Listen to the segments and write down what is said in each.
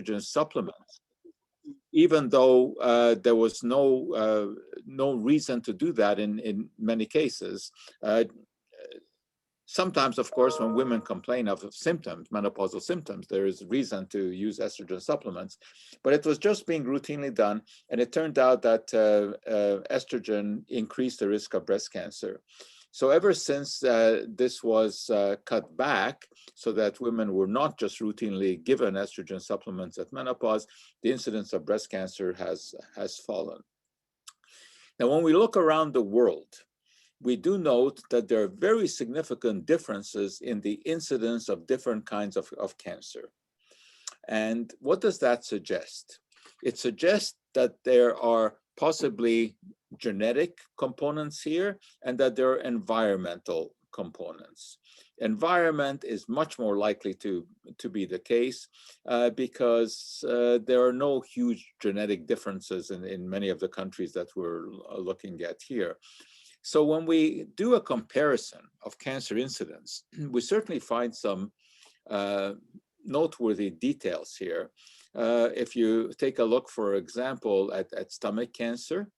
estrogen supplements, even though there was no reason to do that in many cases. Sometimes, of course, when women complain of symptoms, menopausal symptoms, there is reason to use estrogen supplements. But it was just being routinely done, and it turned out that estrogen increased the risk of breast cancer. So ever since this was cut back so that women were not just routinely given estrogen supplements at menopause, the incidence of breast cancer has fallen. Now, when we look around the world, we do note that there are very significant differences in the incidence of different kinds of cancer. And what does that suggest? It suggests that there are possibly genetic components here and that there are environmental components. Environment is much more likely to be the case because there are no huge genetic differences in many of the countries that we're looking at here. So when we do a comparison of cancer incidence, we certainly find some noteworthy details here. If you take a look, for example, at stomach cancer,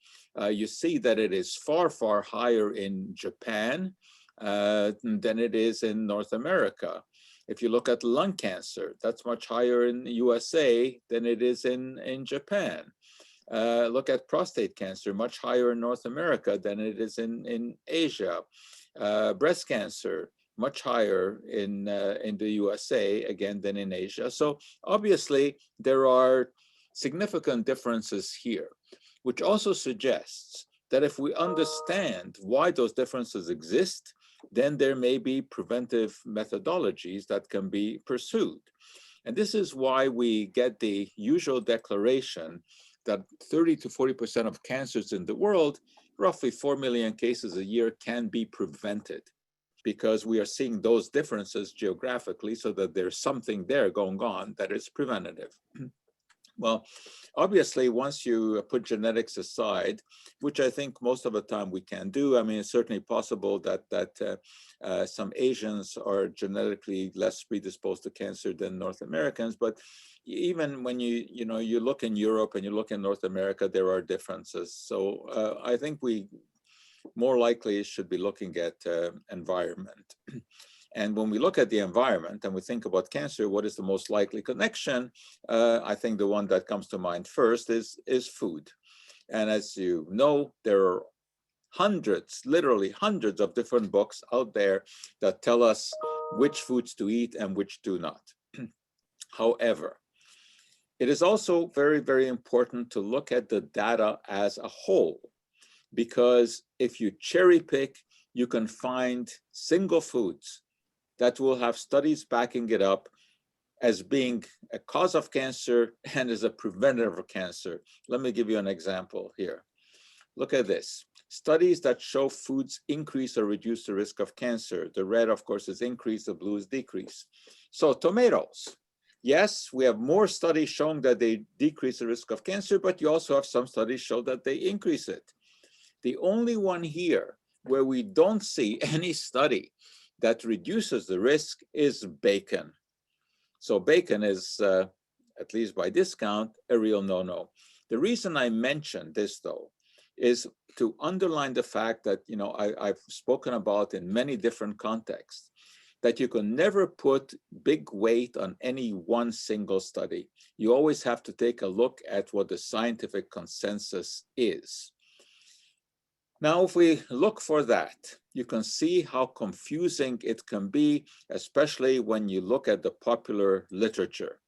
you see that it is far, far higher in Japan than it is in North America. If you look at lung cancer, that's much higher in the USA than it is in Japan. Look at prostate cancer, much higher in North America than it is in Asia. Breast cancer, much higher in the USA, again, than in Asia. So obviously, there are significant differences here, which also suggests that if we understand why those differences exist, then there may be preventive methodologies that can be pursued. And this is why we get the usual declaration that 30 to 40% of cancers in the world, roughly 4 million cases a year, can be prevented, because we are seeing those differences geographically so that there's something there going on that is preventative. Well, obviously, once you put genetics aside, which I think most of the time we can do, I mean, it's certainly possible that some Asians are genetically less predisposed to cancer than North Americans, but even when you look in Europe and you look in North America, there are differences. So I think we more likely should be looking at environment. And when we look at the environment and we think about cancer, what is the most likely connection? I think the one that comes to mind first is food. And as you know, there are hundreds, literally hundreds of different books out there that tell us which foods to eat and which do not. However, it is also very, very important to look at the data as a whole, because if you cherry pick, you can find single foods that will have studies backing it up as being a cause of cancer and as a preventative of cancer. Let me give you an example here. Look at this. Studies that show foods increase or reduce the risk of cancer. The red, of course, is increase, the blue is decrease. So tomatoes. Yes, we have more studies showing that they decrease the risk of cancer, but you also have some studies show that they increase it. The only one here where we don't see any study that reduces the risk is bacon. So bacon is, at least by this count, a real no-no. The reason I mention this, though, is to underline the fact that, I've spoken about in many different contexts, that you can never put big weight on any one single study. You always have to take a look at what the scientific consensus is. Now, if we look for that, you can see how confusing it can be, especially when you look at the popular literature.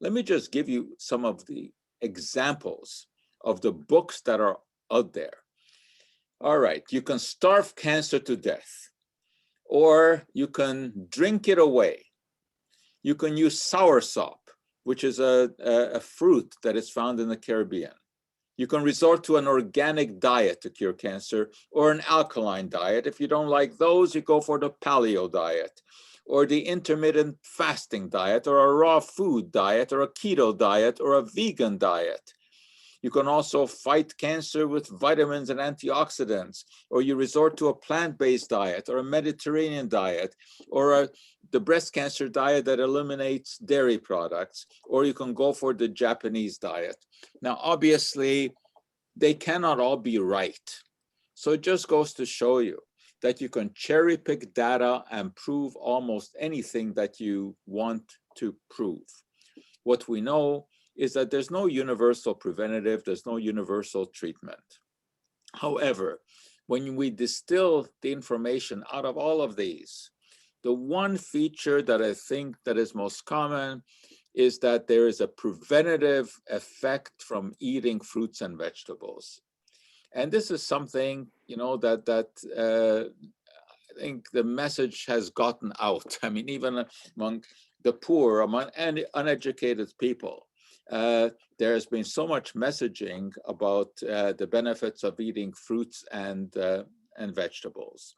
Let me just give you some of the examples of the books that are out there. All right, you can starve cancer to death, or you can drink it away. You can use soursop, which is a fruit that is found in the Caribbean. You can resort to an organic diet to cure cancer, or an alkaline diet. If you don't like those, you go for the paleo diet, or the intermittent fasting diet, or a raw food diet, or a keto diet, or a vegan diet. You can also fight cancer with vitamins and antioxidants, or you resort to a plant-based diet or a Mediterranean diet, or the breast cancer diet that eliminates dairy products, or you can go for the Japanese diet. Now, obviously, they cannot all be right. So it just goes to show you that you can cherry pick data and prove almost anything that you want to prove. What we know is that there's no universal preventative, there's no universal treatment. However, when we distill the information out of all of these, the one feature that I think that is most common is that there is a preventative effect from eating fruits and vegetables. And this is something, that I think the message has gotten out. I mean, even among the poor, among uneducated people, there has been so much messaging about the benefits of eating fruits and vegetables.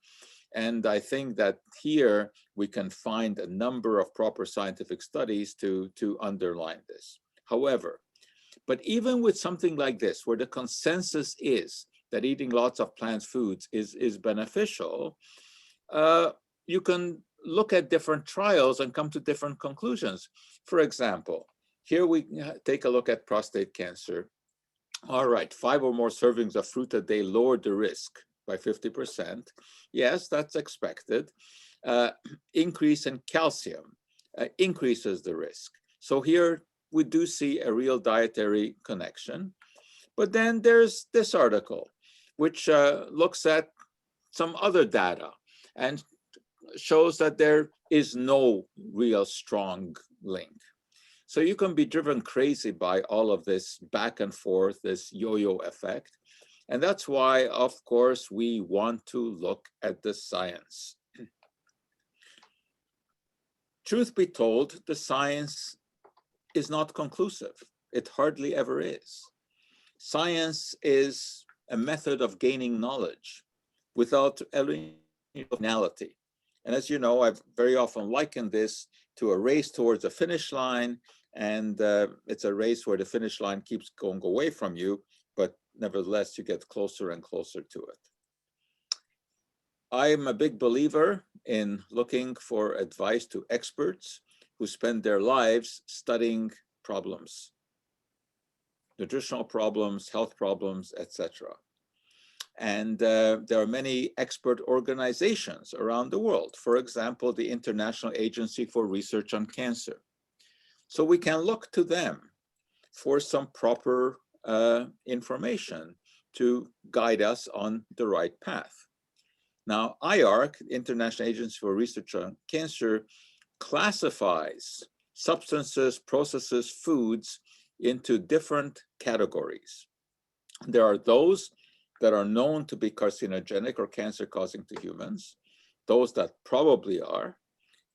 And I think that here we can find a number of proper scientific studies to underline this. However, but even with something like this, where the consensus is that eating lots of plant foods is beneficial, you can look at different trials and come to different conclusions. For example, here we take a look at prostate cancer. All right, 5 or more servings of fruit a day lowered the risk by 50%. Yes, that's expected. Increase in calcium increases the risk. So here we do see a real dietary connection. But then there's this article, which looks at some other data and shows that there is no real strong link. So you can be driven crazy by all of this back and forth, this yo-yo effect. And that's why, of course, we want to look at the science. Truth be told, the science is not conclusive. It hardly ever is. Science is a method of gaining knowledge without originality. And as you know, I've very often likened this to a race towards a finish line, and it's a race where the finish line keeps going away from you, but nevertheless, you get closer and closer to it. I'm a big believer in looking for advice to experts who spend their lives studying problems, nutritional problems, health problems, etc. And there are many expert organizations around the world. For example, the International Agency for Research on Cancer. So we can look to them for some proper information to guide us on the right path. Now, IARC, International Agency for Research on Cancer, classifies substances, processes, foods into different categories. There are those that are known to be carcinogenic or cancer-causing to humans, those that probably are,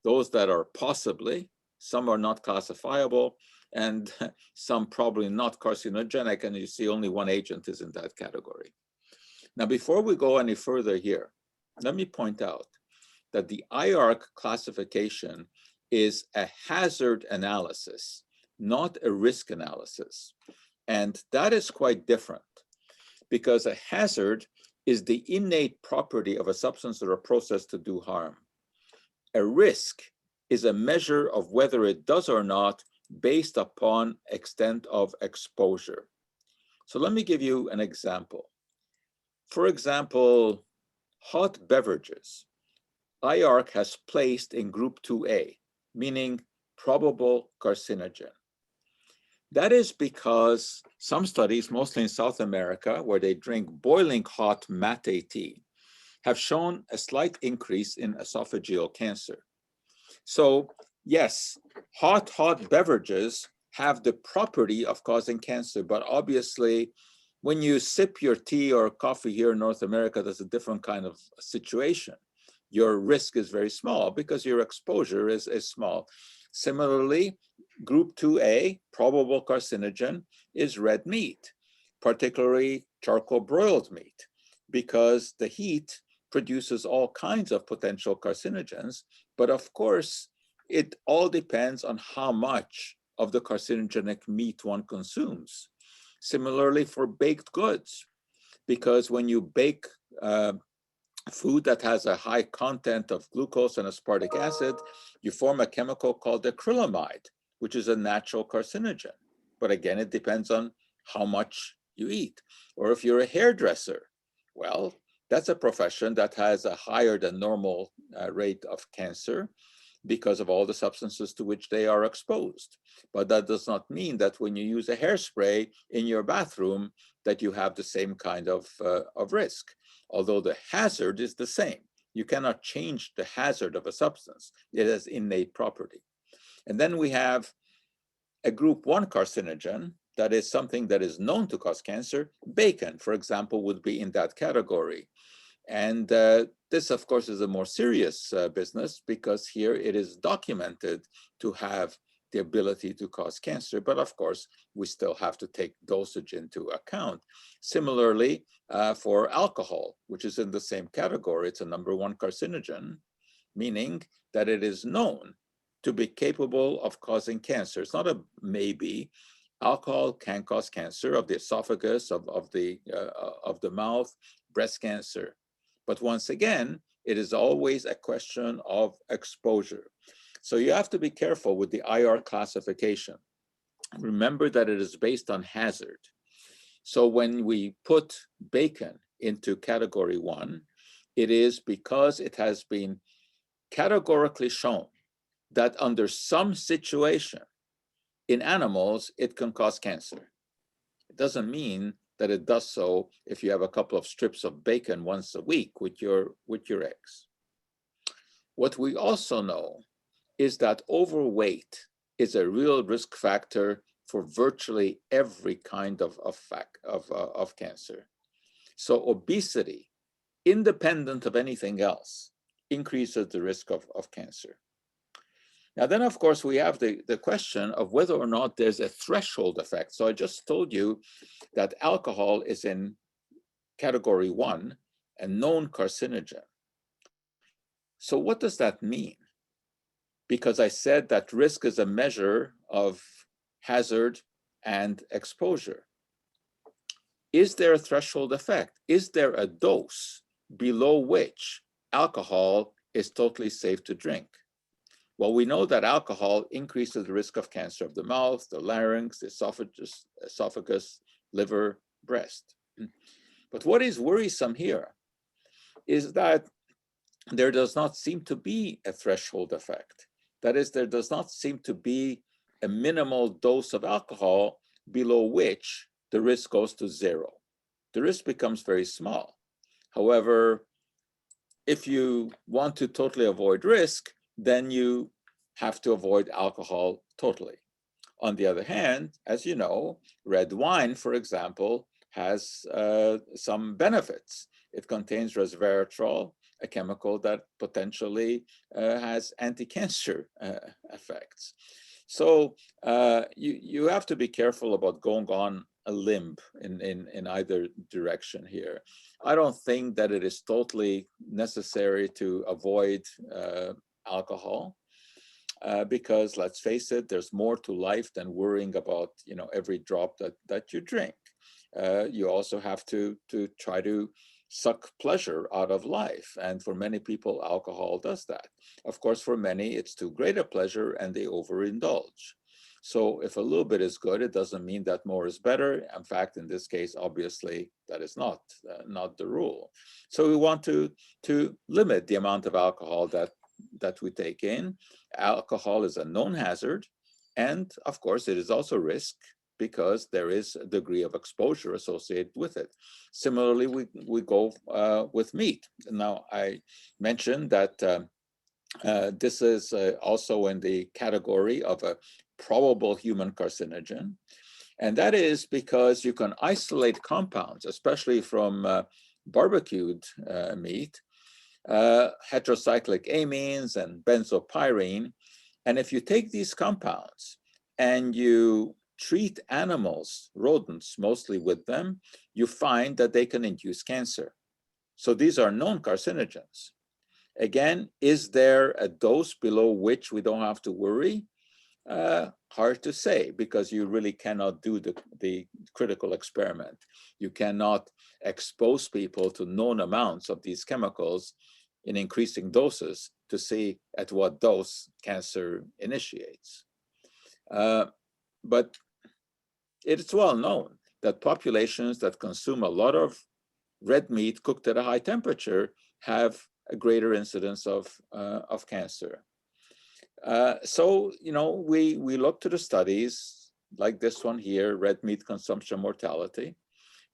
those that are possibly, some are not classifiable, and some probably not carcinogenic, and you see only one agent is in that category. Now, before we go any further here, let me point out that the IARC classification is a hazard analysis, not a risk analysis. And that is quite different, because a hazard is the innate property of a substance or a process to do harm. A risk is a measure of whether it does or not based upon extent of exposure. So let me give you an example. For example, hot beverages, IARC has placed in group 2A, meaning probable carcinogen. That is because some studies, mostly in South America, where they drink boiling hot mate tea, have shown a slight increase in esophageal cancer. So yes, hot beverages have the property of causing cancer, but obviously when you sip your tea or coffee here in North America, that's a different kind of situation. Your risk is very small because your exposure is small. Similarly, group 2A, probable carcinogen, is red meat, particularly charcoal broiled meat, because the heat produces all kinds of potential carcinogens. But of course, it all depends on how much of the carcinogenic meat one consumes. Similarly for baked goods, because when you bake food that has a high content of glucose and aspartic acid, you form a chemical called acrylamide, which is a natural carcinogen. But again, it depends on how much you eat. Or if you're a hairdresser, well, that's a profession that has a higher than normal rate of cancer because of all the substances to which they are exposed. But that does not mean that when you use a hairspray in your bathroom that you have the same kind of risk, although the hazard is the same. You cannot change the hazard of a substance. It has innate property. And then we have a group 1 carcinogen, that is something that is known to cause cancer. Bacon, for example, would be in that category. And this, of course, is a more serious business because here it is documented to have the ability to cause cancer. But of course, we still have to take dosage into account. Similarly, for alcohol, which is in the same category, it's a number 1 carcinogen, meaning that it is known to be capable of causing cancer. It's not a maybe. Alcohol can cause cancer of the esophagus, of the mouth, breast cancer. But once again, it is always a question of exposure. So you have to be careful with the IR classification. Remember that it is based on hazard. So when we put bacon into category 1, it is because it has been categorically shown that under some situation in animals, it can cause cancer. It doesn't mean that it does so if you have a couple of strips of bacon once a week with your eggs. What we also know is that overweight is a real risk factor for virtually every kind of cancer. So obesity, independent of anything else, increases the risk of cancer. Now then, of course, we have the question of whether or not there's a threshold effect. So I just told you that alcohol is in category 1, a known carcinogen. So what does that mean? Because I said that risk is a measure of hazard and exposure. Is there a threshold effect? Is there a dose below which alcohol is totally safe to drink? Well, we know that alcohol increases the risk of cancer of the mouth, the larynx, the esophagus, liver, breast. But what is worrisome here is that there does not seem to be a threshold effect. That is, there does not seem to be a minimal dose of alcohol below which the risk goes to 0. The risk becomes very small. However, if you want to totally avoid risk, then you have to avoid alcohol totally. On the other hand, as you know, red wine, for example, has some benefits. It contains resveratrol, a chemical that potentially has anti-cancer effects. So you have to be careful about going on a limb in either direction here. I don't think that it is totally necessary to avoid alcohol because let's face it, there's more to life than worrying about every drop that you drink. You also have to try to suck pleasure out of life. And for many people, alcohol does that. Of course, for many, it's too great a pleasure and they overindulge. So if a little bit is good, it doesn't mean that more is better. In fact, in this case, obviously, that is not the rule. So we want to limit the amount of alcohol that we take in. Alcohol is a known hazard. And of course, it is also risk because there is a degree of exposure associated with it. Similarly, we go with meat. Now, I mentioned that this is also in the category of a probable human carcinogen. And that is because you can isolate compounds, especially from barbecued meat, heterocyclic amines and benzopyrene. And if you take these compounds and you treat animals, rodents mostly with them, you find that they can induce cancer. So these are known carcinogens. Again, is there a dose below which we don't have to worry? Hard to say, because you really cannot do the critical experiment. You cannot expose people to known amounts of these chemicals in increasing doses to see at what dose cancer initiates. But it's well known that populations that consume a lot of red meat cooked at a high temperature have a greater incidence of cancer. So, we look to the studies like this one here, red meat consumption mortality.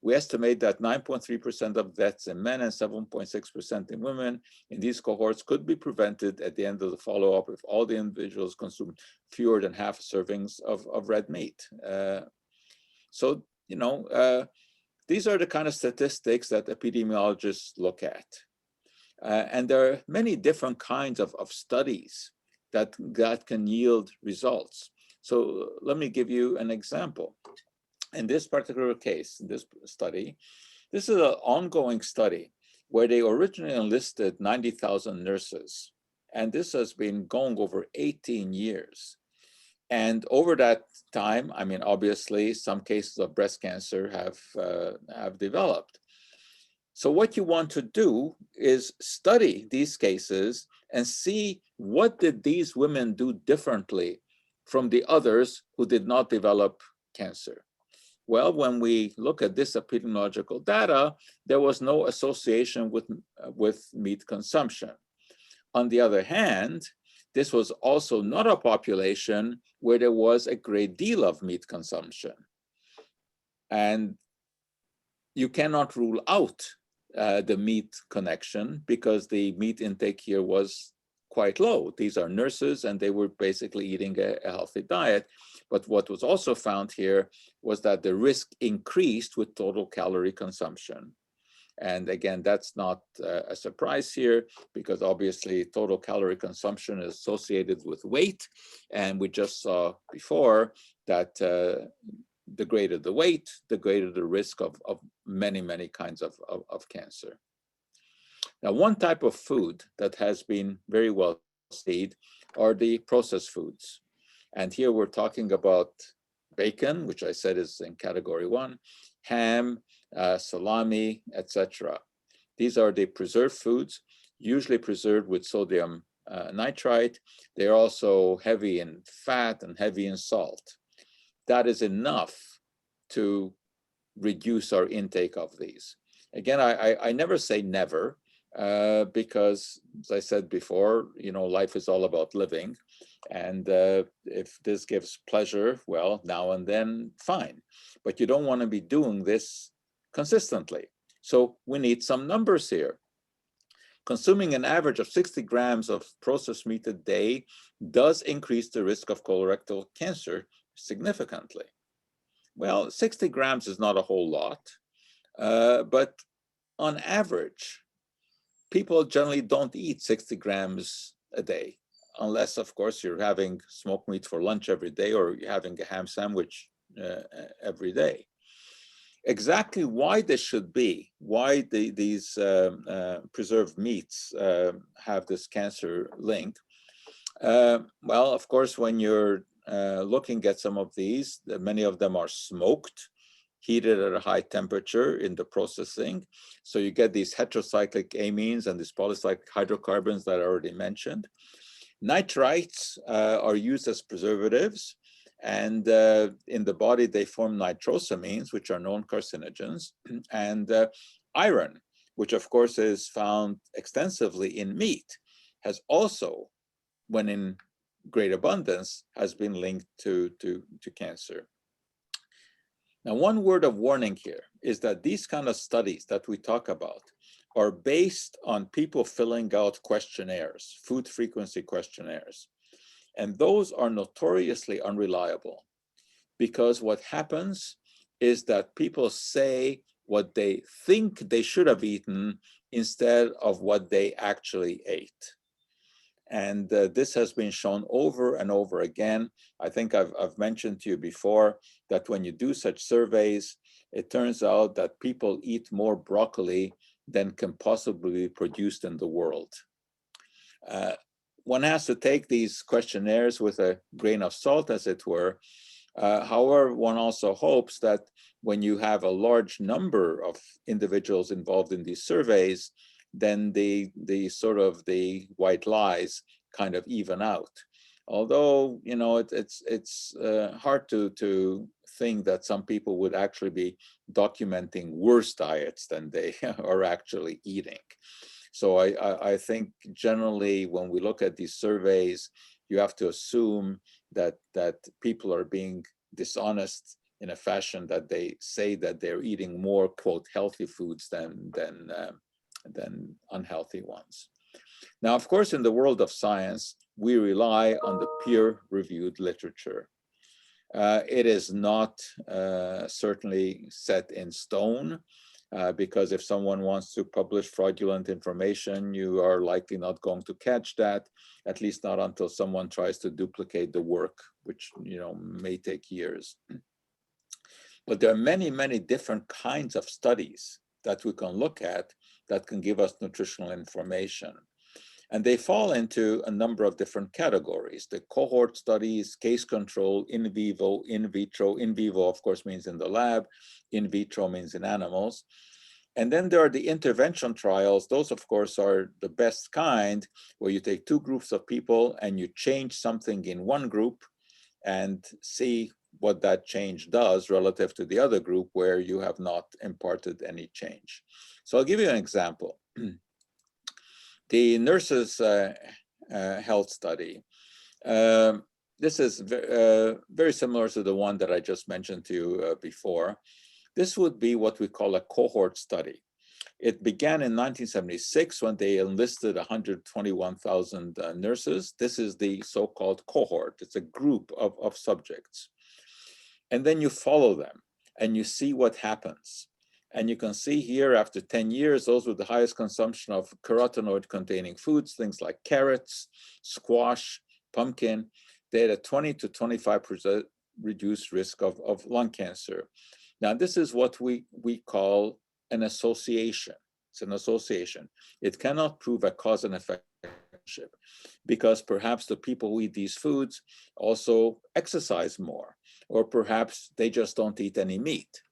We estimate that 9.3% of deaths in men and 7.6% in women in these cohorts could be prevented at the end of the follow-up if all the individuals consumed fewer than half servings of red meat. So, these are the kind of statistics that epidemiologists look at. And there are many different kinds of studies that can yield results. So let me give you an example. In this particular case, in this study, this is an ongoing study where they originally enlisted 90,000 nurses. And this has been going over 18 years. And over that time, I mean, obviously, some cases of breast cancer have developed. So what you want to do is study these cases and see what did these women do differently from the others who did not develop cancer. Well, when we look at this epidemiological data, there was no association with meat consumption. On the other hand, this was also not a population where there was a great deal of meat consumption. And you cannot rule out the meat connection because the meat intake here was quite low. These are nurses and they were basically eating a healthy diet. But what was also found here was that the risk increased with total calorie consumption. And again, that's not a surprise here because obviously total calorie consumption is associated with weight. And we just saw before that the greater the weight, the greater the risk of many, many kinds of cancer. Now, one type of food that has been very well studied are the processed foods. And here we're talking about bacon, which I said is in category 1, ham, salami, etc. These are the preserved foods, usually preserved with sodium nitrite. They're also heavy in fat and heavy in salt. That is enough to reduce our intake of these. Again, I never say never, because as I said before, life is all about living. And if this gives pleasure, well, now and then, fine. But you don't want to be doing this consistently. So we need some numbers here. Consuming an average of 60 grams of processed meat a day does increase the risk of colorectal cancer significantly. Well, 60 grams is not a whole lot, but on average, people generally don't eat 60 grams a day, unless, of course, you're having smoked meat for lunch every day or you're having a ham sandwich every day. Exactly why this should be, why these preserved meats have this cancer link. Well, of course, when you're looking at some of these, many of them are smoked, heated at a high temperature in the processing. So you get these heterocyclic amines and these polycyclic hydrocarbons that I already mentioned. Nitrites are used as preservatives, and in the body they form nitrosamines, which are known carcinogens, and iron, which of course is found extensively in meat, has also, when in great abundance, has been linked to cancer. Now, one word of warning here is that these kind of studies that we talk about are based on people filling out questionnaires, food frequency questionnaires. And those are notoriously unreliable because what happens is that people say what they think they should have eaten instead of what they actually ate. And this has been shown over and over again. I think I've mentioned to you before that when you do such surveys, it turns out that people eat more broccoli than can possibly be produced in the world. one has to take these questionnaires with a grain of salt, as it were. However, one also hopes that when you have a large number of individuals involved in these surveys, then the sort of the white lies kind of even out. Although, you know, it's hard to think that some people would actually be documenting worse diets than they are actually eating. So I think generally when we look at these surveys, you have to assume that people are being dishonest in a fashion that they say that they're eating more, quote, healthy foods than unhealthy ones. Now, of course, in the world of science, we rely on the peer-reviewed literature. It is not certainly set in stone, because if someone wants to publish fraudulent information, you are likely not going to catch that, at least not until someone tries to duplicate the work, which, you know, may take years. But there are many, many different kinds of studies that we can look at that can give us nutritional information. And they fall into a number of different categories: the cohort studies, case control, in vivo, in vitro. In vivo, of course, means in the lab. In vitro means in animals. And then there are the intervention trials. Those, of course, are the best kind, where you take two groups of people and you change something in one group and see what that change does relative to the other group where you have not imparted any change. So I'll give you an example. The nurses' health study. This is very similar to the one that I just mentioned to you before. This would be what we call a cohort study. It began in 1976 when they enlisted 121,000 nurses. This is the so-called cohort. It's a group of subjects. And then you follow them and you see what happens. And you can see here, after 10 years, those with the highest consumption of carotenoid-containing foods, things like carrots, squash, pumpkin, they had a 20 to 25% reduced risk of lung cancer. Now, this is what we call an association. It's an association. It cannot prove a cause and effect relationship, because perhaps the people who eat these foods also exercise more, or perhaps they just don't eat any meat.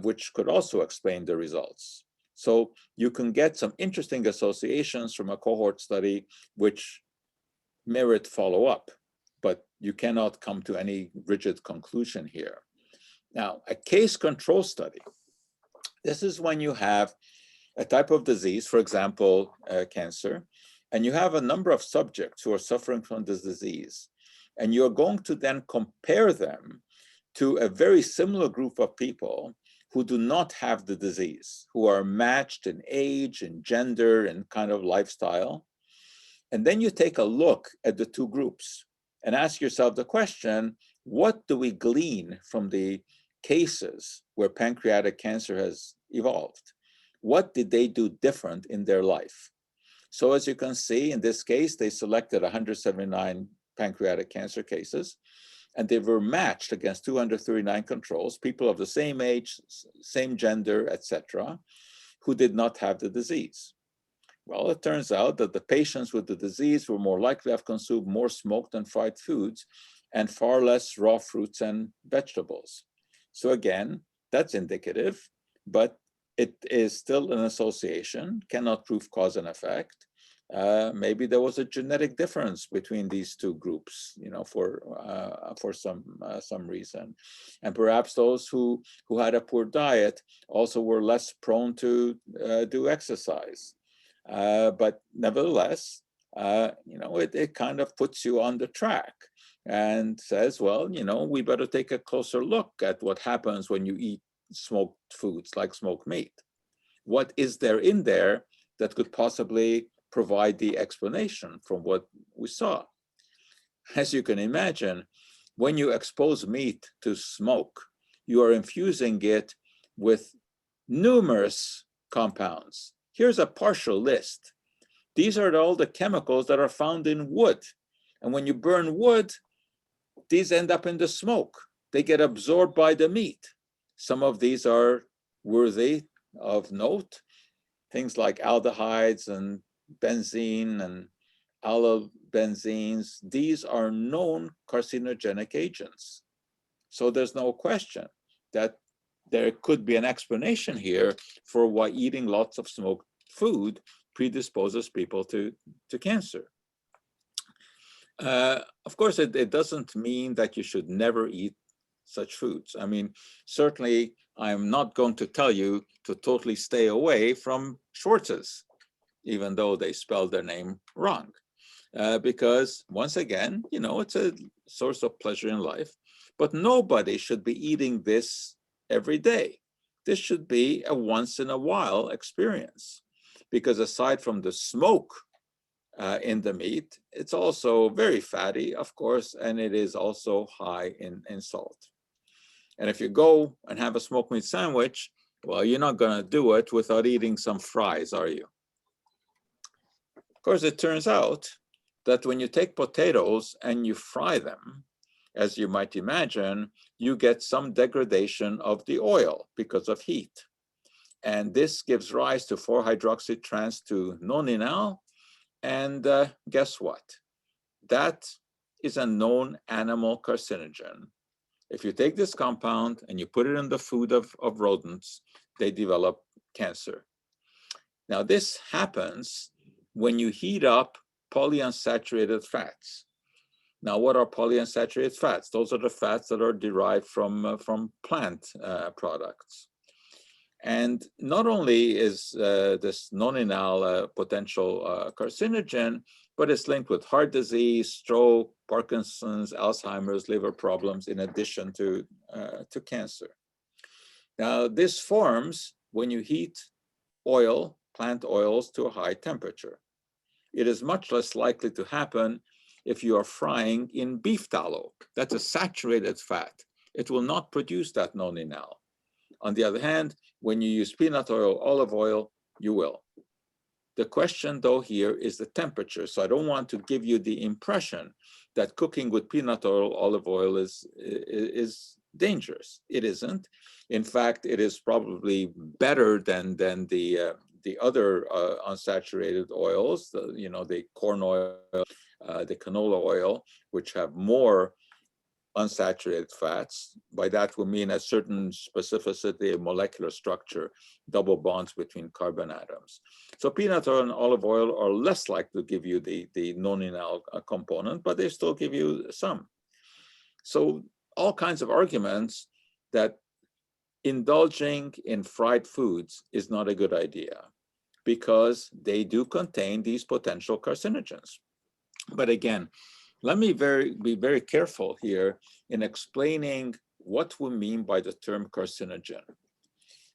Which could also explain the results. So you can get some interesting associations from a cohort study which merit follow-up, but you cannot come to any rigid conclusion here. Now, a case control study. This is when you have a type of disease, for example, cancer, and you have a number of subjects who are suffering from this disease, and you're going to then compare them to a very similar group of people who do not have the disease, who are matched in age and gender and kind of lifestyle. And then you take a look at the two groups and ask yourself the question, what do we glean from the cases where pancreatic cancer has evolved? What did they do different in their life? So as you can see, in this case, they selected 179 pancreatic cancer cases, and they were matched against 239 controls, people of the same age, same gender, etc., who did not have the disease. Well, it turns out that the patients with the disease were more likely to have consumed more smoked and fried foods and far less raw fruits and vegetables. So again, that's indicative, but it is still an association, cannot prove cause and effect. Maybe there was a genetic difference between these two groups, you know, for some reason, and perhaps those who had a poor diet also were less prone to do exercise. But nevertheless, you know, it kind of puts you on the track and says, well, you know, we better take a closer look at what happens when you eat smoked foods like smoked meat. What is there in there that could possibly provide the explanation from what we saw? As you can imagine, when you expose meat to smoke, you are infusing it with numerous compounds. Here's a partial list. These are all the chemicals that are found in wood. And when you burn wood, these end up in the smoke. They get absorbed by the meat. Some of these are worthy of note, things like aldehydes and benzene and benzenes, these are known carcinogenic agents. So there's no question that there could be an explanation here for why eating lots of smoked food predisposes people to cancer. Of course, it doesn't mean that you should never eat such foods. I mean, certainly I'm not going to tell you to totally stay away from Schwartz's, even though they spelled their name wrong. Because once again, you know, it's a source of pleasure in life, but nobody should be eating this every day. This should be a once in a while experience, because aside from the smoke in the meat, it's also very fatty, of course, and it is also high in salt. And if you go and have a smoked meat sandwich, well, you're not going to do it without eating some fries, are you? Of course, it turns out that when you take potatoes and you fry them, as you might imagine, you get some degradation of the oil because of heat. And this gives rise to 4-hydroxytrans-2-noninal. And guess what? That is a known animal carcinogen. If you take this compound and you put it in the food of rodents, they develop cancer. Now, this happens when you heat up polyunsaturated fats. Now, what are polyunsaturated fats? Those are the fats that are derived from plant products. And not only is this noninal potential carcinogen, but it's linked with heart disease, stroke, Parkinson's, Alzheimer's, liver problems, in addition to cancer. Now, this forms when you heat oil, plant oils, to a high temperature. It is much less likely to happen if you are frying in beef tallow. That's a saturated fat. It will not produce that noninal. On the other hand, when you use peanut oil, olive oil, you will. The question, though, here is the temperature. So I don't want to give you the impression that cooking with peanut oil, olive oil is dangerous. It isn't. In fact, it is probably better than the other unsaturated oils, the corn oil, the canola oil, which have more unsaturated fats. By that we mean a certain specificity of molecular structure, double bonds between carbon atoms. So peanut oil and olive oil are less likely to give you the noninal component, but they still give you some. So all kinds of arguments that indulging in fried foods is not a good idea because they do contain these potential carcinogens. But again, let me be very careful here in explaining what we mean by the term carcinogen.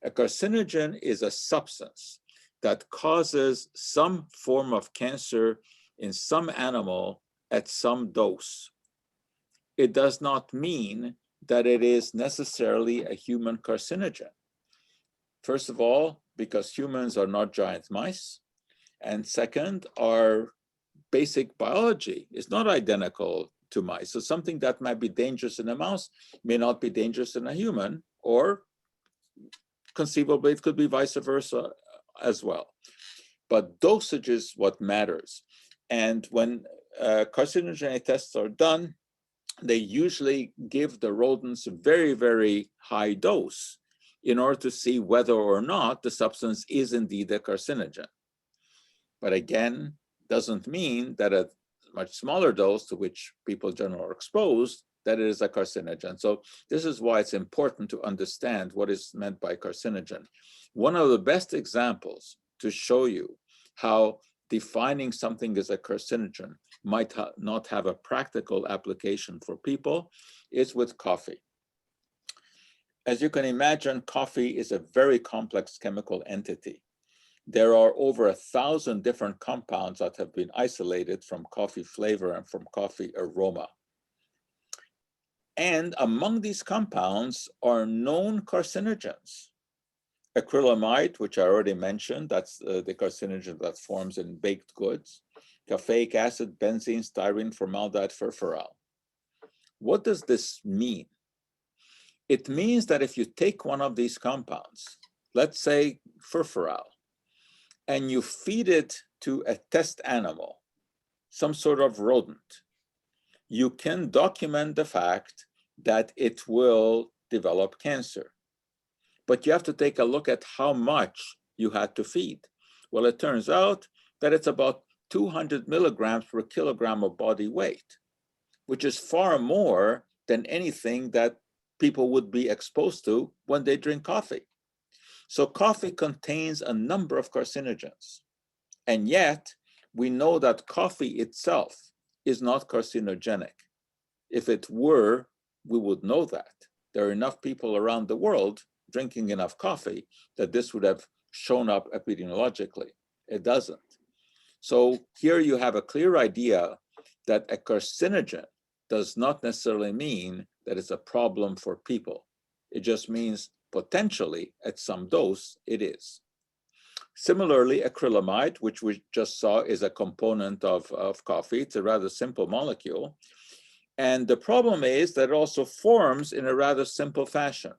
A carcinogen is a substance that causes some form of cancer in some animal at some dose. It does not mean that it is necessarily a human carcinogen. First of all, because humans are not giant mice, and second, our basic biology is not identical to mice. So something that might be dangerous in a mouse may not be dangerous in a human, or conceivably it could be vice versa as well. But dosage is what matters. And when carcinogenic tests are done, they usually give the rodents a very, very high dose in order to see whether or not the substance is indeed a carcinogen. But again, doesn't mean that a much smaller dose to which people generally are exposed, that it is a carcinogen. So this is why it's important to understand what is meant by carcinogen. One of the best examples to show you how defining something as a carcinogen might not have a practical application for people is with coffee. As you can imagine, coffee is a very complex chemical entity. There are over 1,000 different compounds that have been isolated from coffee flavor and from coffee aroma. And among these compounds are known carcinogens. Acrylamide, which I already mentioned, that's the carcinogen that forms in baked goods. Caffeic acid, benzene, styrene, formaldehyde, furfural. What does this mean? It means that if you take one of these compounds, let's say furfural, and you feed it to a test animal, some sort of rodent, you can document the fact that it will develop cancer. But you have to take a look at how much you had to feed. Well, it turns out that it's about 200 milligrams per kilogram of body weight, which is far more than anything that people would be exposed to when they drink coffee. So coffee contains a number of carcinogens. And yet, we know that coffee itself is not carcinogenic. If it were, we would know that. There are enough people around the world drinking enough coffee that this would have shown up epidemiologically. It doesn't. So here you have a clear idea that a carcinogen does not necessarily mean that it's a problem for people. It just means potentially at some dose it is. Similarly, acrylamide, which we just saw is a component of coffee, it's a rather simple molecule. And the problem is that it also forms in a rather simple fashion.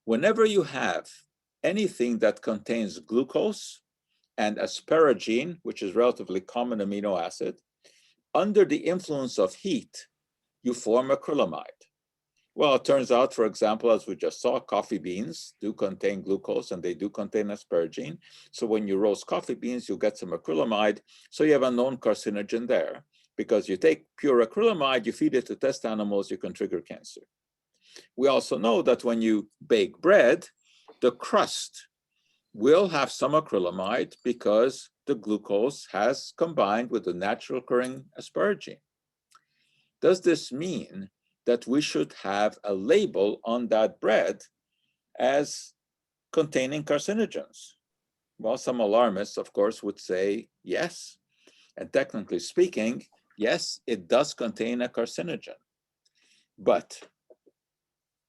Whenever you have anything that contains glucose and asparagine, which is a relatively common amino acid, under the influence of heat, you form acrylamide. Well, it turns out, for example, as we just saw, coffee beans do contain glucose and they do contain asparagine. So when you roast coffee beans, you get some acrylamide. So you have a known carcinogen there, because you take pure acrylamide, you feed it to test animals, you can trigger cancer. We also know that when you bake bread, the crust will have some acrylamide because the glucose has combined with the natural occurring asparagine. Does this mean that we should have a label on that bread as containing carcinogens? Well, some alarmists, of course, would say yes. And technically speaking, yes, it does contain a carcinogen. But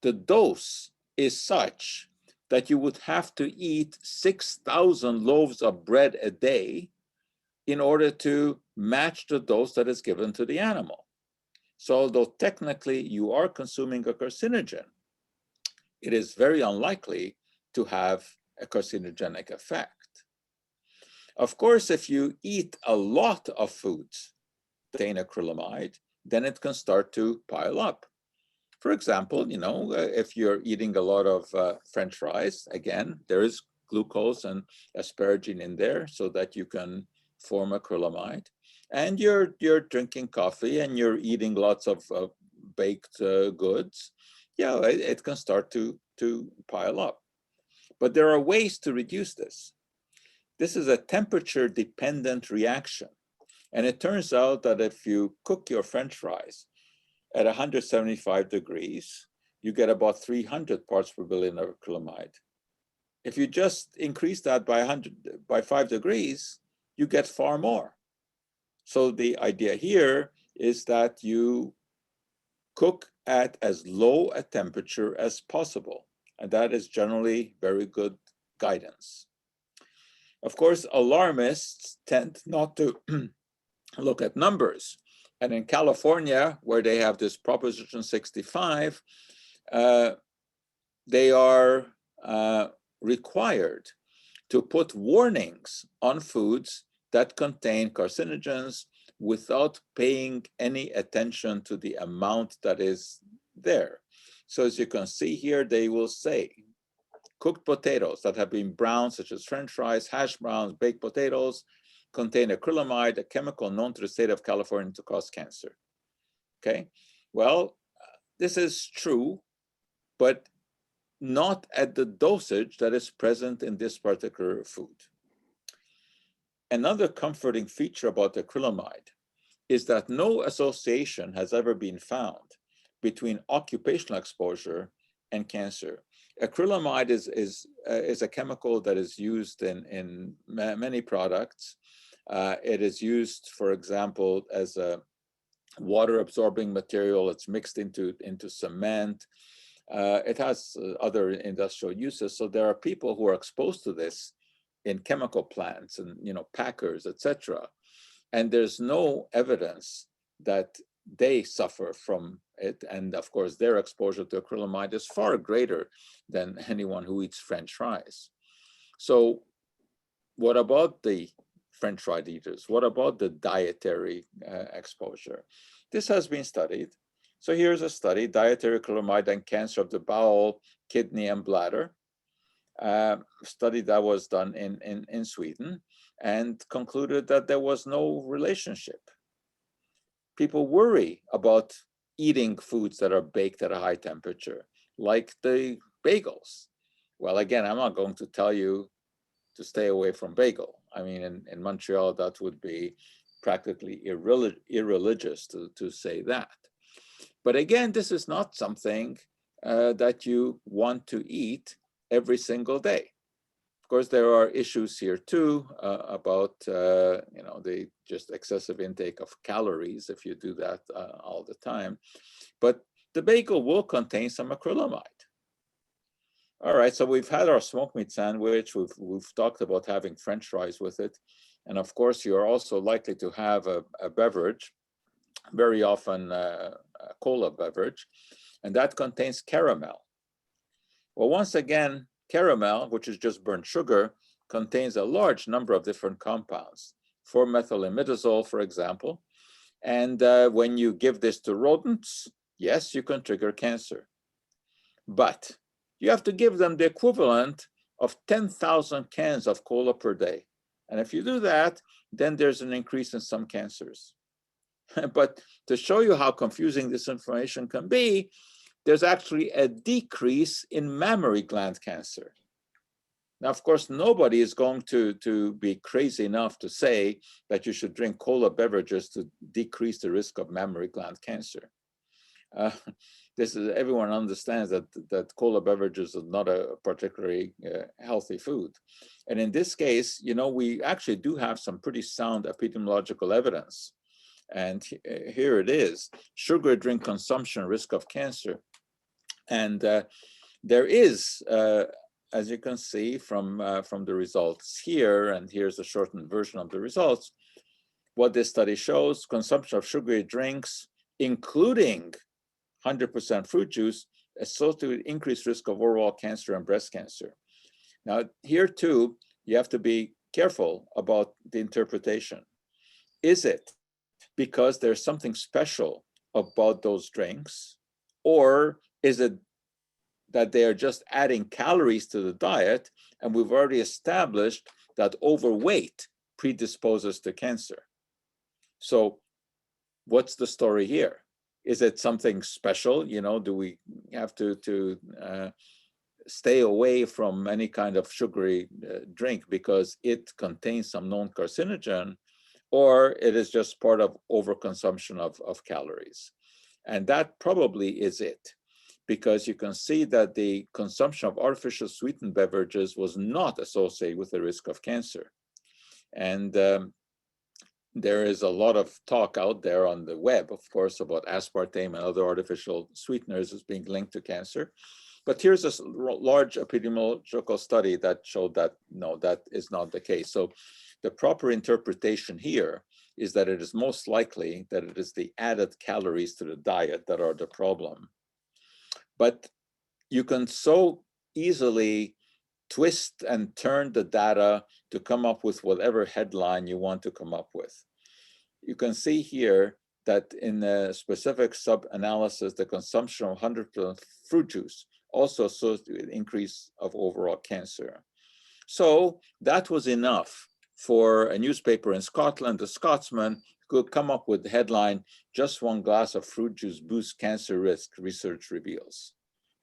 the dose is such that you would have to eat 6,000 loaves of bread a day in order to match the dose that is given to the animal. So although technically you are consuming a carcinogen, it is very unlikely to have a carcinogenic effect. Of course, if you eat a lot of foods that contain acrylamide, then it can start to pile up. For example, if you're eating a lot of French fries, again, there is glucose and asparagine in there so that you can form acrylamide. And you're drinking coffee and you're eating lots of baked goods. Yeah, it can start to pile up. But there are ways to reduce this. This is a temperature-dependent reaction. And it turns out that if you cook your French fries at 175 degrees, you get about 300 parts per billion of acrylamide. If you just increase that by 5 degrees, you get far more. So the idea here is that you cook at as low a temperature as possible. And that is generally very good guidance. Of course, alarmists tend not to look at numbers. And in California, where they have this Proposition 65, they are required to put warnings on foods that contain carcinogens without paying any attention to the amount that is there. So as you can see here, they will say, cooked potatoes that have been browned, such as French fries, hash browns, baked potatoes, contain acrylamide, a chemical known to the state of California to cause cancer. Okay, well, this is true, but not at the dosage that is present in this particular food. Another comforting feature about acrylamide is that no association has ever been found between occupational exposure and cancer. Acrylamide is a chemical that is used in many products. It is used, for example, as a water-absorbing material. It's mixed into cement. It has other industrial uses. So there are people who are exposed to this in chemical plants and packers, etc. And there's no evidence that they suffer from it. And of course, their exposure to acrylamide is far greater than anyone who eats French fries. So what about the French fry eaters. What about the dietary exposure? This has been studied. So here's a study, dietary acrylamide and cancer of the bowel, kidney, and bladder. Study that was done in Sweden and concluded that there was no relationship. People worry about eating foods that are baked at a high temperature, like the bagels. Well, again, I'm not going to tell you to stay away from bagel. I mean, in Montreal, that would be practically irreligious to say that. But again, this is not something that you want to eat every single day. Of course, there are issues here too about the just excessive intake of calories if you do that all the time. But the bagel will contain some acrylamide. All right, so we've had our smoked meat sandwich. We've talked about having French fries with it, and of course, you're also likely to have a beverage, very often a cola beverage, and that contains caramel. Well, once again, caramel, which is just burnt sugar, contains a large number of different compounds, 4-methylimidazole, for example. And when you give this to rodents, yes, you can trigger cancer. But you have to give them the equivalent of 10,000 cans of cola per day. And if you do that, then there's an increase in some cancers. But to show you how confusing this information can be, there's actually a decrease in mammary gland cancer. Now, of course, nobody is going to be crazy enough to say that you should drink cola beverages to decrease the risk of mammary gland cancer. Everyone understands that cola beverages are not a particularly healthy food. And in this case, we actually do have some pretty sound epidemiological evidence. And here it is, sugar drink consumption, risk of cancer. And there is, as you can see from the results here, and here's a shortened version of the results, what this study shows, consumption of sugary drinks, including 100% fruit juice, associated with increased risk of oral cancer and breast cancer. Now, here too, you have to be careful about the interpretation. Is it because there's something special about those drinks, or is it that they are just adding calories to the diet, and we've already established that overweight predisposes to cancer? So what's the story here? Is it something special? Do we have to stay away from any kind of sugary drink because it contains some known carcinogen, or it is just part of overconsumption of calories? And that probably is it, because you can see that the consumption of artificial sweetened beverages was not associated with the risk of cancer. And there is a lot of talk out there on the web, of course, about aspartame and other artificial sweeteners as being linked to cancer. But here's a large epidemiological study that showed that, no, that is not the case. So the proper interpretation here is that it is most likely that it is the added calories to the diet that are the problem. But you can so easily twist and turn the data to come up with whatever headline you want to come up with. You can see here that in a specific sub-analysis, the consumption of 100% fruit juice also associated with increase of overall cancer. So that was enough for a newspaper in Scotland, the Scotsman, could come up with the headline, "Just one glass of fruit juice boosts cancer risk, research reveals."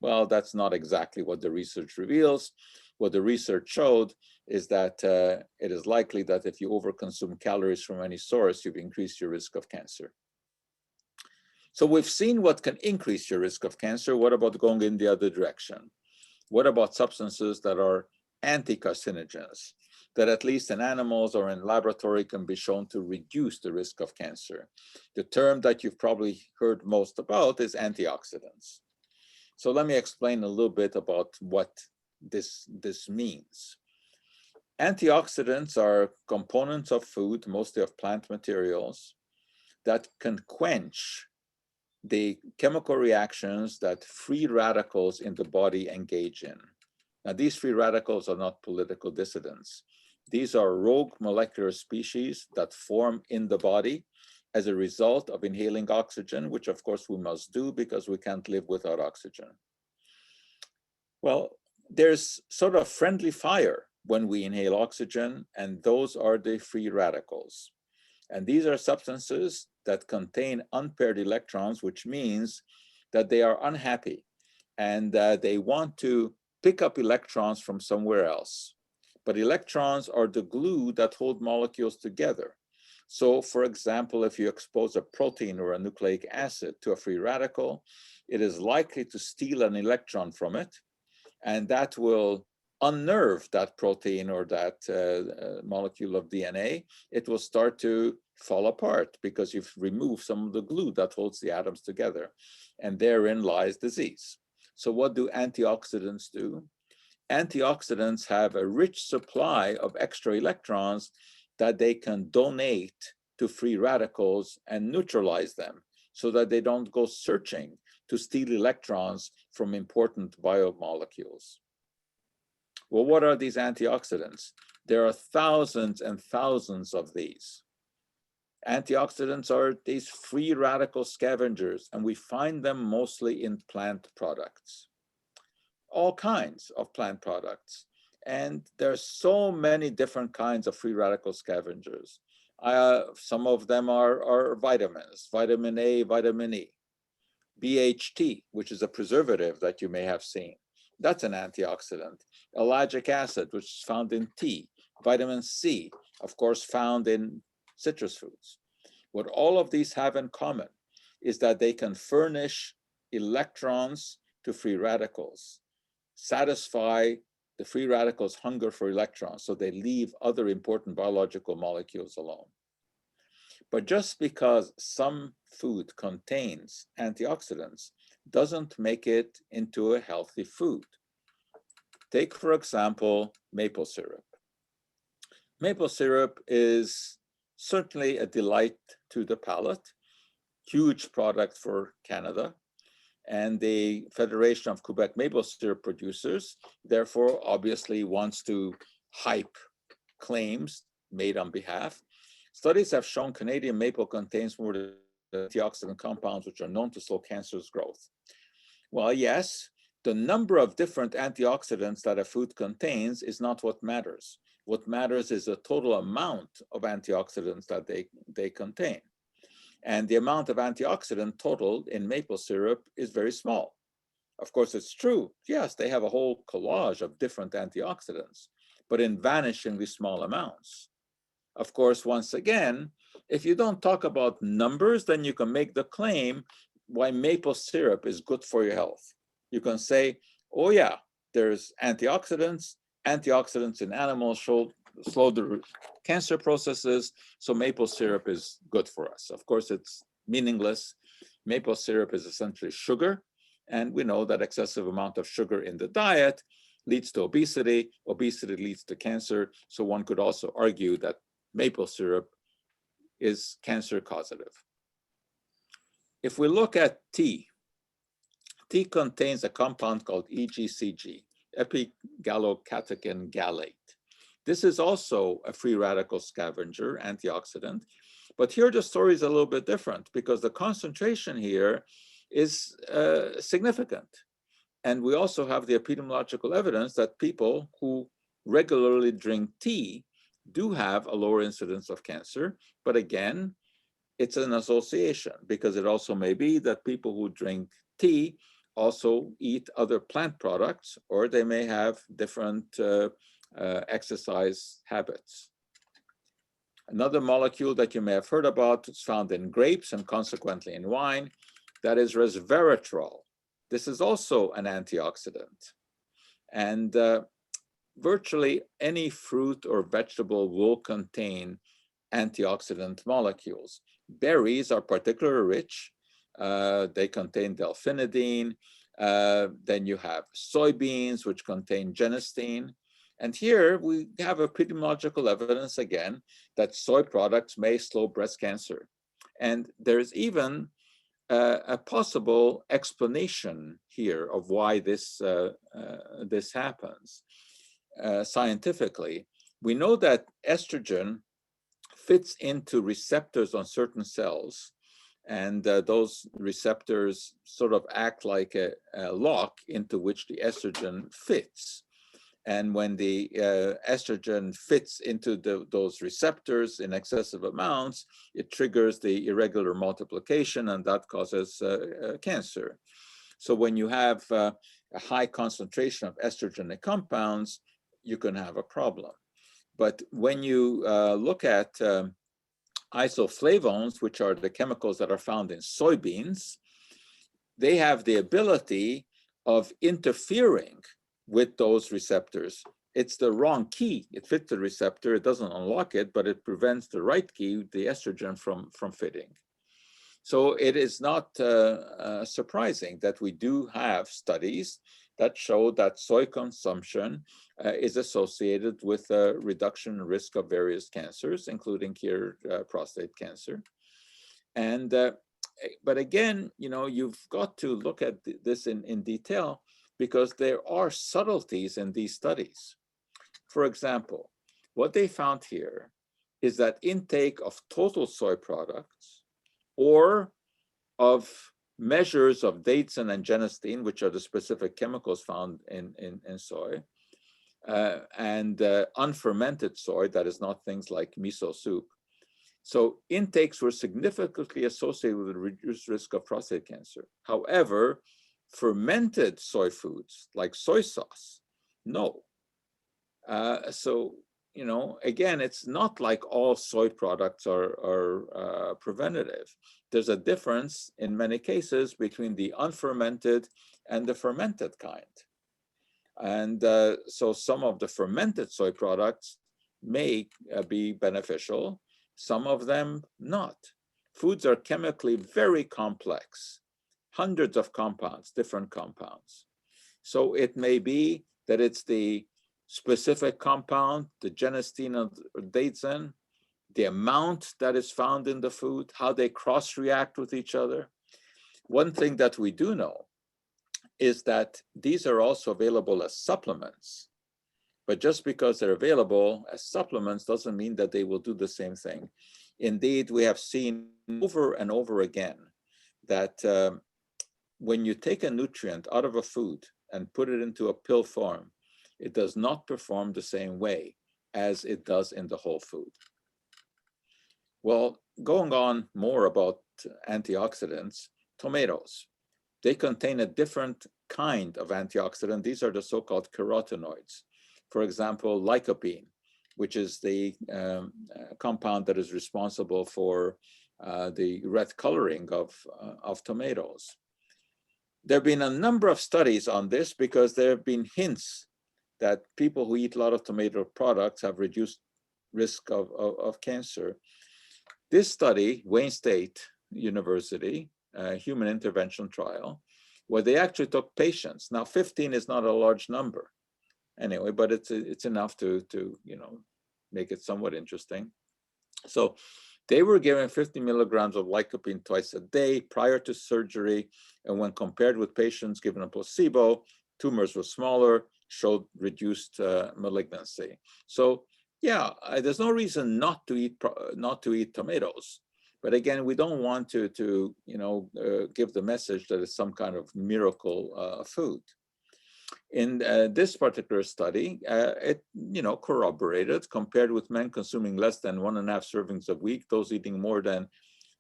Well, that's not exactly what the research reveals. What the research showed is that it is likely that if you overconsume calories from any source, you've increased your risk of cancer. So we've seen what can increase your risk of cancer. What about going in the other direction? What about substances that are anti-carcinogens, that at least in animals or in laboratory can be shown to reduce the risk of cancer? The term that you've probably heard most about is antioxidants. So let me explain a little bit about what this means. Antioxidants are components of food, mostly of plant materials, that can quench the chemical reactions that free radicals in the body engage in. Now, these free radicals are not political dissidents. These are rogue molecular species that form in the body as a result of inhaling oxygen, which of course we must do because we can't live without oxygen. Well, there's sort of friendly fire when we inhale oxygen, and those are the free radicals. And these are substances that contain unpaired electrons, which means that they are unhappy and they want to pick up electrons from somewhere else. But electrons are the glue that hold molecules together. So, for example, if you expose a protein or a nucleic acid to a free radical, it is likely to steal an electron from it, and that will unnerve that protein or that molecule of DNA. It will start to fall apart because you've removed some of the glue that holds the atoms together, and therein lies disease. So what do antioxidants do? Antioxidants have a rich supply of extra electrons that they can donate to free radicals and neutralize them so that they don't go searching to steal electrons from important biomolecules. Well, what are these antioxidants? There are thousands and thousands of these. Antioxidants are these free radical scavengers, and we find them mostly in plant products, all kinds of plant products. And there's so many different kinds of free radical scavengers. Some of them are vitamins, vitamin A, vitamin E. BHT, which is a preservative that you may have seen. That's an antioxidant. Ellagic acid, which is found in tea. Vitamin C, of course, found in citrus fruits. What all of these have in common is that they can furnish electrons to free radicals, satisfy the free radicals' hunger for electrons, so they leave other important biological molecules alone. But just because some food contains antioxidants doesn't make it into a healthy food. Take, for example, maple syrup. Maple syrup is certainly a delight to the palate, huge product for Canada, and the Federation of Quebec Maple Syrup Producers, therefore, obviously wants to hype claims made on behalf. Studies have shown Canadian maple contains more than antioxidant compounds which are known to slow cancer's growth. Well, yes, the number of different antioxidants that a food contains is not what matters. What matters is the total amount of antioxidants that they contain. And the amount of antioxidant total in maple syrup is very small. Of course, it's true. Yes, they have a whole collage of different antioxidants, but in vanishingly small amounts. Of course, once again, if you don't talk about numbers, then you can make the claim why maple syrup is good for your health. You can say, oh yeah, there's antioxidants. Antioxidants in animals slow the cancer processes, so maple syrup is good for us. Of course, it's meaningless. Maple syrup is essentially sugar, and we know that excessive amount of sugar in the diet leads to obesity. Obesity leads to cancer, so one could also argue that maple syrup is cancer causative. If we look at tea contains a compound called EGCG, epigallocatechin gallate. This is also a free radical scavenger, antioxidant, but here the story is a little bit different because the concentration here is significant. And we also have the epidemiological evidence that people who regularly drink tea do have a lower incidence of cancer, but again, it's an association because it also may be that people who drink tea also eat other plant products, or they may have different exercise habits. Another molecule that you may have heard about is found in grapes and consequently in wine, that is resveratrol. This is also an antioxidant. And virtually any fruit or vegetable will contain antioxidant molecules. Berries are particularly rich. They contain delphinidine. Then you have soybeans, which contain genistein. And here we have epidemiological evidence again that soy products may slow breast cancer. And there's even a possible explanation here of why this happens scientifically. We know that estrogen fits into receptors on certain cells, and those receptors sort of act like a lock into which the estrogen fits. And when the estrogen fits into those receptors in excessive amounts, it triggers the irregular multiplication, and that causes cancer. So when you have a high concentration of estrogenic compounds, you can have a problem. But when you look at isoflavones, which are the chemicals that are found in soybeans, they have the ability of interfering with those receptors. It's the wrong key. It fits the receptor, it doesn't unlock it, but it prevents the right key, the estrogen, from fitting. So it is not surprising that we do have studies that show that soy consumption is associated with a reduction in risk of various cancers, including here prostate cancer. And but again, you know, you've got to look at this in detail, because there are subtleties in these studies. For example, what they found here is that intake of total soy products or of measures of daidzein and genistein, which are the specific chemicals found in soy, and unfermented soy, that is not things like miso soup. So intakes were significantly associated with a reduced risk of prostate cancer. However, fermented soy foods like soy sauce, no. So, you know, again, it's not like all soy products are preventative. There's a difference in many cases between the unfermented and the fermented kind. And so some of the fermented soy products may be beneficial, some of them not. Foods are chemically very complex, hundreds of compounds, different compounds. So it may be that it's the specific compound, the genistein or daidzein, the amount that is found in the food, how they cross-react with each other. One thing that we do know is that these are also available as supplements. But just because they're available as supplements doesn't mean that they will do the same thing. Indeed, we have seen over and over again that when you take a nutrient out of a food and put it into a pill form, it does not perform the same way as it does in the whole food. Well, going on more about antioxidants, tomatoes. They contain a different kind of antioxidant. These are the so-called carotenoids. For example, lycopene, which is the compound that is responsible for the red coloring of tomatoes. There have been a number of studies on this because there have been hints that people who eat a lot of tomato products have reduced risk of cancer. This study, Wayne State University, human intervention trial, where they actually took patients. Now, 15 is not a large number anyway, but it's enough to you know, make it somewhat interesting. So they were given 50 milligrams of lycopene twice a day prior to surgery, and when compared with patients given a placebo, tumors were smaller, showed reduced malignancy. So yeah, there's no reason not to eat tomatoes. But again, we don't want to you know, give the message that it's some kind of miracle food. In this particular study, it you know, corroborated, compared with men consuming less than 1.5 servings a week, those eating more than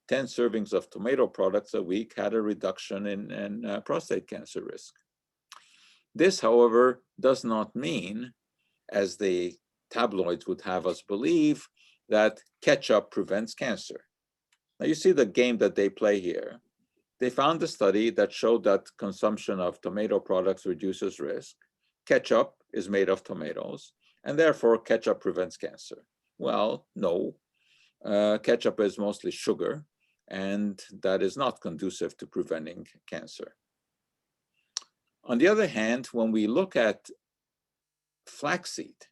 10 servings of tomato products a week had a reduction in prostate cancer risk. This, however, does not mean, as the tabloids would have us believe, that ketchup prevents cancer. Now you see the game that they play here. They found a study that showed that consumption of tomato products reduces risk. Ketchup is made of tomatoes, and therefore ketchup prevents cancer. Well, no. Ketchup is mostly sugar, and that is not conducive to preventing cancer. On the other hand, when we look at flaxseed,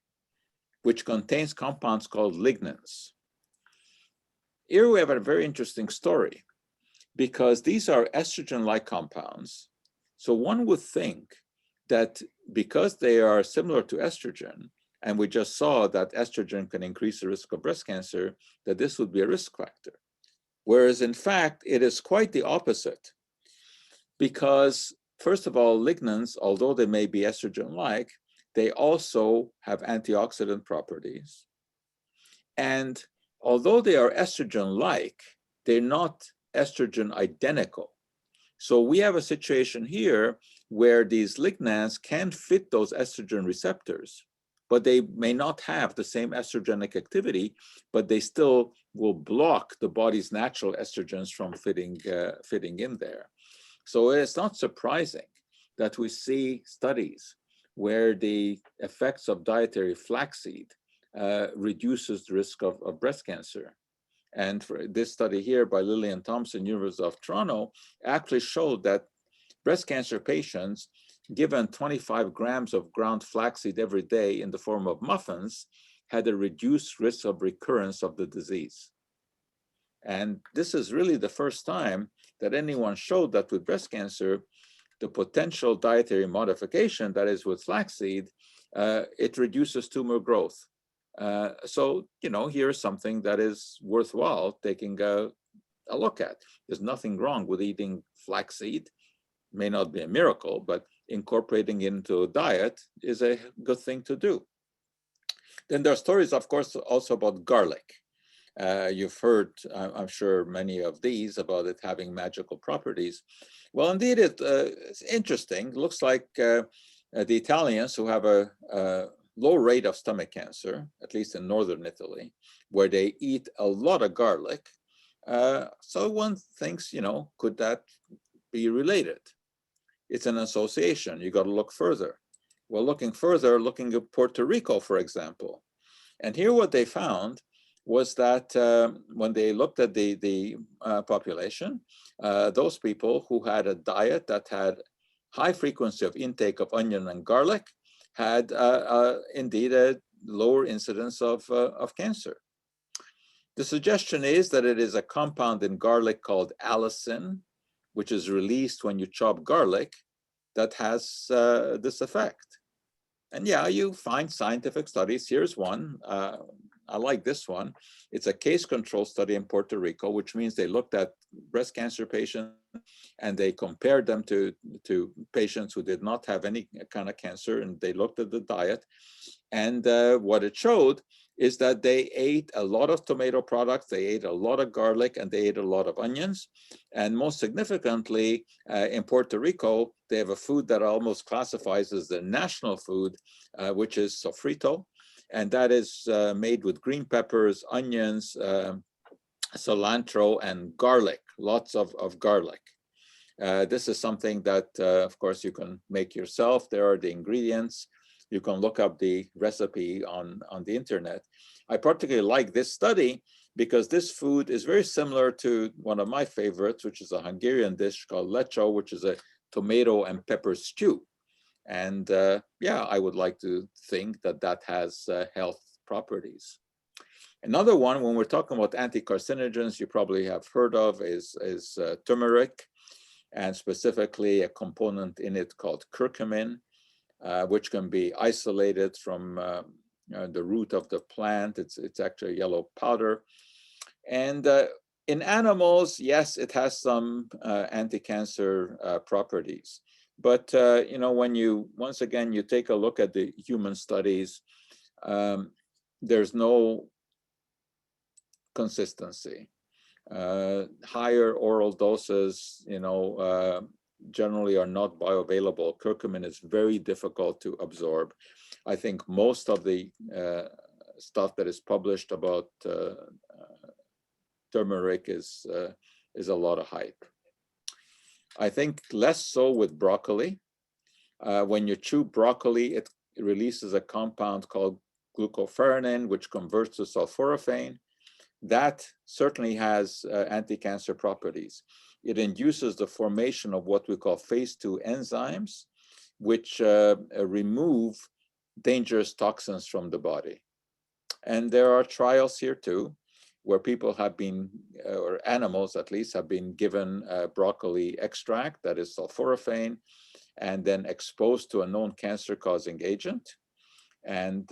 which contains compounds called lignans, here we have a very interesting story, because these are estrogen-like compounds. So one would think that because they are similar to estrogen and we just saw that estrogen can increase the risk of breast cancer, that this would be a risk factor. Whereas in fact, it is quite the opposite. Because first of all, lignans, although they may be estrogen-like, they also have antioxidant properties. And although they are estrogen-like, they're not estrogen identical. So we have a situation here where these lignans can fit those estrogen receptors, but they may not have the same estrogenic activity, but they still will block the body's natural estrogens from fitting in there. So it's not surprising that we see studies where the effects of dietary flaxseed reduces the risk of breast cancer. And for this study here by Lillian Thompson, University of Toronto, actually showed that breast cancer patients given 25 grams of ground flaxseed every day in the form of muffins had a reduced risk of recurrence of the disease. And this is really the first time that anyone showed that with breast cancer, the potential dietary modification, that is with flaxseed, it reduces tumor growth. So, you know, here's something that is worthwhile taking a look at. There's nothing wrong with eating flaxseed. May not be a miracle, but incorporating it into a diet is a good thing to do. Then there are stories, of course, also about garlic. You've heard, I'm sure, many of these about it having magical properties. Well, indeed, it's interesting. It looks like the Italians, who have a low rate of stomach cancer, at least in northern Italy, where they eat a lot of garlic. So one thinks, you know, could that be related? It's an association. You got to look further. Well, looking further, looking at Puerto Rico, for example. And here what they found was that when they looked at the population, those people who had a diet that had high frequency of intake of onion and garlic had indeed a lower incidence of cancer. The suggestion is that it is a compound in garlic called allicin, which is released when you chop garlic, that has this effect. And yeah, you find scientific studies. Here's one. I like this one. It's a case control study in Puerto Rico, which means they looked at breast cancer patients and they compared them to patients who did not have any kind of cancer, and they looked at the diet. And what it showed is that they ate a lot of tomato products, they ate a lot of garlic, and they ate a lot of onions. And most significantly, in Puerto Rico, they have a food that almost classifies as the national food, which is sofrito. And that is made with green peppers, onions, cilantro, and garlic, lots of garlic. This is something that, of course, you can make yourself. There are the ingredients. You can look up the recipe on the internet. I particularly like this study because this food is very similar to one of my favorites, which is a Hungarian dish called lecho, which is a tomato and pepper stew. And yeah, I would like to think that that has health properties. Another one, when we're talking about anti-carcinogens, you probably have heard of is turmeric, and specifically a component in it called curcumin, which can be isolated from the root of the plant. It's actually yellow powder. And in animals, yes, it has some anti-cancer properties. But you know, when you, once again, you take a look at the human studies, there's no consistency. Higher oral doses, you know, generally are not bioavailable. Curcumin is very difficult to absorb. I think most of the stuff that is published about turmeric is a lot of hype. I think less so with broccoli. When you chew broccoli, it releases a compound called glucoferrin, which converts to sulforaphane. That certainly has anti-cancer properties. It induces the formation of what we call phase 2 enzymes, which remove dangerous toxins from the body. And there are trials here too, where people have been, or animals at least, have been given broccoli extract, that is sulforaphane, and then exposed to a known cancer-causing agent. and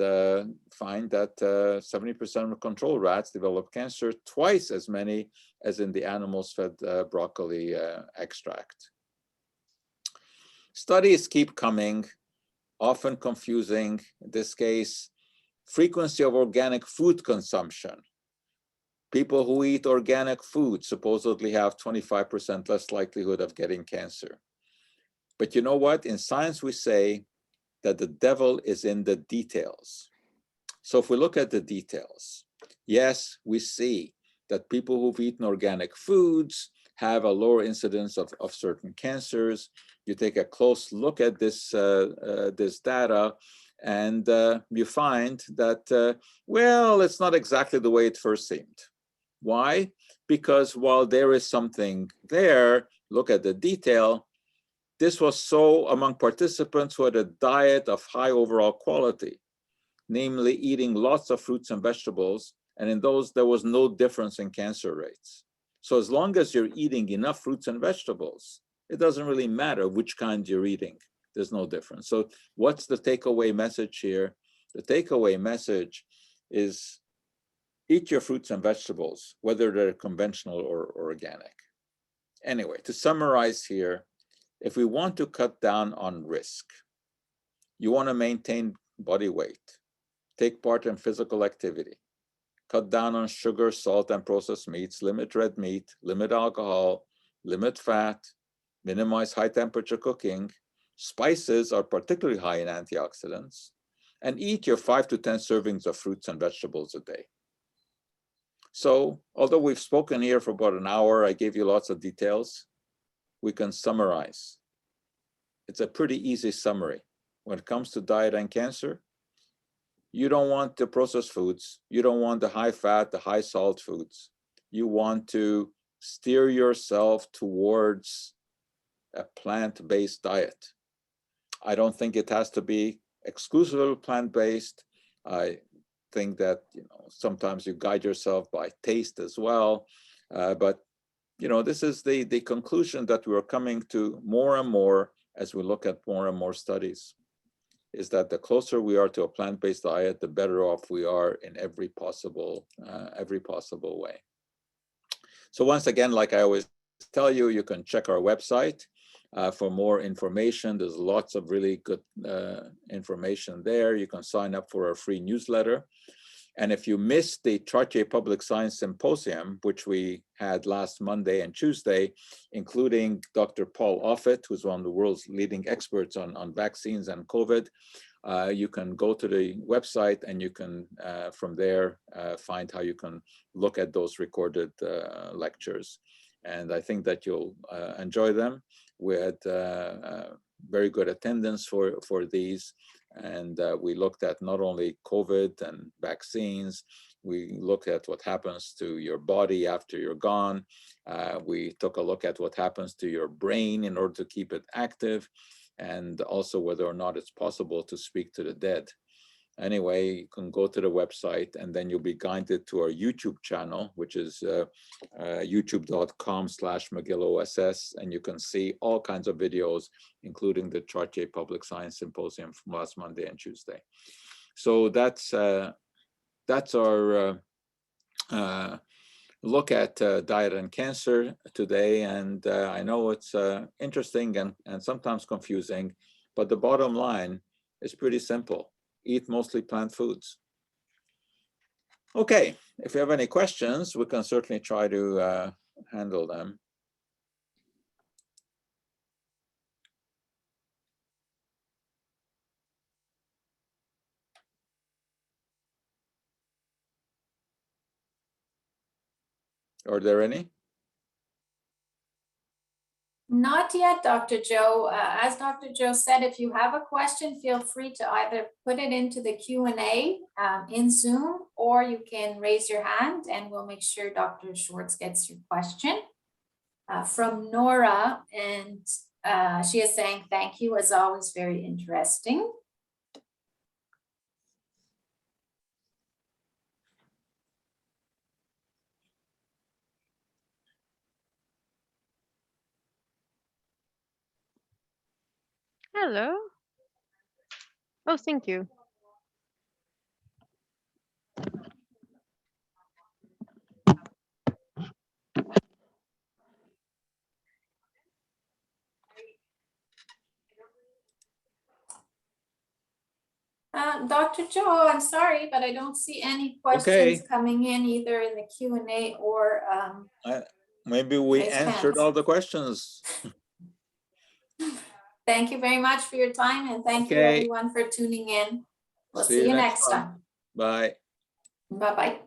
find that 70% of control rats develop cancer, twice as many as in the animals fed broccoli extract. Studies keep coming, often confusing. In this case, frequency of organic food consumption. People who eat organic food supposedly have 25% less likelihood of getting cancer. But you know what? In science, we say that the devil is in the details. So if we look at the details, yes, we see that people who've eaten organic foods have a lower incidence of certain cancers. You take a close look at this data, and you find that, well, it's not exactly the way it first seemed. Why? Because while there is something there, look at the detail, this was so among participants who had a diet of high overall quality, namely eating lots of fruits and vegetables, and in those there was no difference in cancer rates. So as long as you're eating enough fruits and vegetables, it doesn't really matter which kind you're eating. There's no difference. So what's the takeaway message here? The takeaway message is eat your fruits and vegetables, whether they're conventional or organic. Anyway, to summarize here, if we want to cut down on risk, you want to maintain body weight, take part in physical activity, cut down on sugar, salt, and processed meats, limit red meat, limit alcohol, limit fat, minimize high temperature cooking. Spices are particularly high in antioxidants, and eat your 5 to 10 servings of fruits and vegetables a day. So, although we've spoken here for about an hour, I gave you lots of details, we can summarize. It's a pretty easy summary. When it comes to diet and cancer, you don't want the processed foods. You don't want the high fat, the high salt foods. You want to steer yourself towards a plant-based diet. I don't think it has to be exclusively plant-based. I think that sometimes you guide yourself by taste as well. But this is the conclusion that we're coming to more and more as we look at more and more studies, is that the closer we are to a plant-based diet, the better off we are in every possible way. So once again, like I always tell you, you can check our website for more information. There's lots of really good information there. You can sign up for our free newsletter. And if you missed the Chartier Public Science Symposium, which we had last Monday and Tuesday, including Dr. Paul Offit, who's one of the world's leading experts on vaccines and COVID, you can go to the website and you can, from there, find how you can look at those recorded lectures. And I think that you'll enjoy them. We had very good attendance for these. And we looked at not only COVID and vaccines, we looked at what happens to your body after you're gone. We took a look at what happens to your brain in order to keep it active, and also whether or not it's possible to speak to the dead. Anyway, you can go to the website and then you'll be guided to our YouTube channel, which is youtube.com/McGillOSS, and you can see all kinds of videos, including the Chartier Public Science Symposium from last Monday and Tuesday. So that's our look at diet and cancer today, and I know it's interesting and sometimes confusing, but the bottom line is pretty simple. Eat mostly plant foods. Okay, if you have any questions, we can certainly try to handle them. Are there any? Not yet, Dr. Joe. As Dr. Joe said, if you have a question, feel free to either put it into the Q&A in Zoom, or you can raise your hand and we'll make sure Dr. Schwarcz gets your question. From Nora, and she is saying, thank you, as always, very interesting. Hello. Oh, thank you. Dr. Joe, I'm sorry, but I don't see any questions coming in either in the Q&A or maybe we raised answered hands. all the questions. Thank you very much for your time, and thank you everyone for tuning in. We'll see you next time. Bye. Bye-bye.